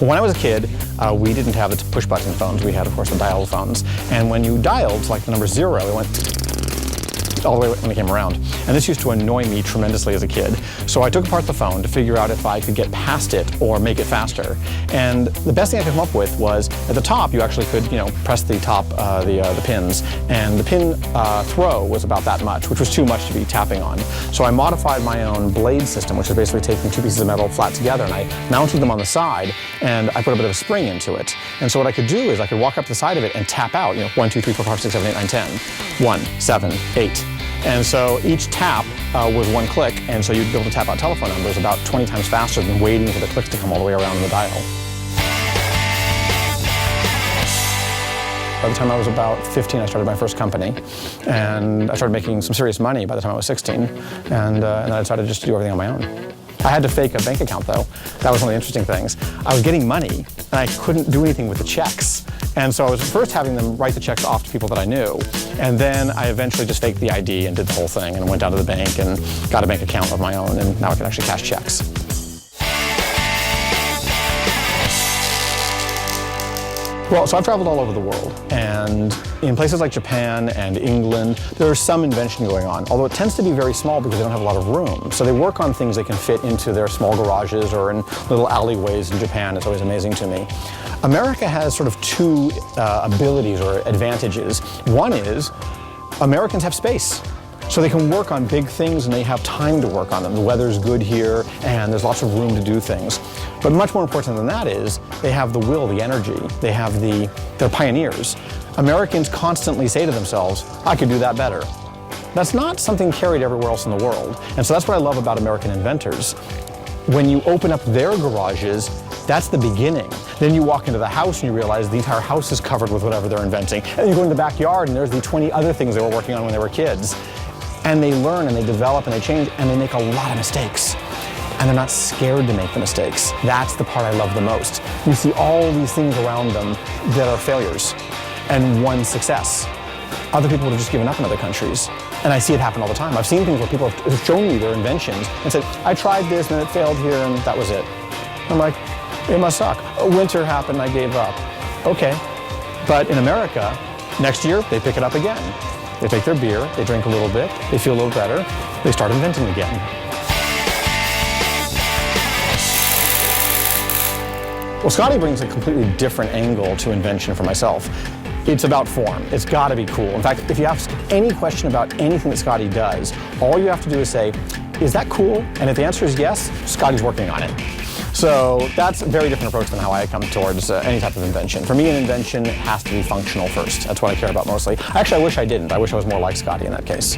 When I was a kid, we didn't have the push-button phones. We had, of course, the dial phones. And when you dialed, like the number 0, it went all the way when it came around. And this used to annoy me tremendously as a kid. So I took apart the phone to figure out if I could get past it or make it faster. And the best thing I could come up with was, at the top, you actually could, press the top, the pins. And the pin throw was about that much, which was too much to be tapping on. So I modified my own blade system, which is basically taking 2 pieces of metal flat together, and I mounted them on the side, and I put a bit of a spring into it. And so what I could do is I could walk up the side of it and tap out, 1, 2, 3, 4, 5, 6, 7, 8, 9, 10. 1, 7, 8. And so each tap was 1 click, and so you'd be able to tap out telephone numbers about 20 times faster than waiting for the clicks to come all the way around the dial. By the time I was about 15, I started my first company, and I started making some serious money by the time I was 16, and then I decided just to do everything on my own. I had to fake a bank account, though. That was one of the interesting things. I was getting money, and I couldn't do anything with the checks. And so I was first having them write the checks off to people that I knew, and then I eventually just faked the ID and did the whole thing, and went down to the bank and got a bank account of my own, and now I can actually cash checks. Well, so I've traveled all over the world, and in places like Japan and England, there's some invention going on, although it tends to be very small because they don't have a lot of room. So they work on things they can fit into their small garages or in little alleyways in Japan. It's always amazing to me. America has sort of 2 abilities or advantages. One is Americans have space. So they can work on big things and they have time to work on them. The weather's good here and there's lots of room to do things. But much more important than that is they have the will, the energy. They're pioneers. Americans constantly say to themselves, I could do that better. That's not something carried everywhere else in the world. And so that's what I love about American inventors. When you open up their garages, that's the beginning. Then you walk into the house and you realize the entire house is covered with whatever they're inventing. And then you go in the backyard and there's the 20 other things they were working on when they were kids. And they learn and they develop and they change and they make a lot of mistakes. And they're not scared to make the mistakes. That's the part I love the most. You see all these things around them that are failures and one success. Other people would have just given up in other countries. And I see it happen all the time. I've seen things where people have shown me their inventions and said, I tried this and it failed here and that was it. I'm like, it must suck. A winter happened, I gave up. Okay. But in America, next year, they pick it up again. They take their beer, they drink a little bit, they feel a little better, they start inventing again. Well, Scotty brings a completely different angle to invention for myself. It's about form. It's got to be cool. In fact, if you ask any question about anything that Scotty does, all you have to do is say, is that cool? And if the answer is yes, Scotty's working on it. So that's a very different approach than how I come towards any type of invention. For me, an invention has to be functional first. That's what I care about mostly. Actually, I wish I didn't. I wish I was more like Scotty in that case.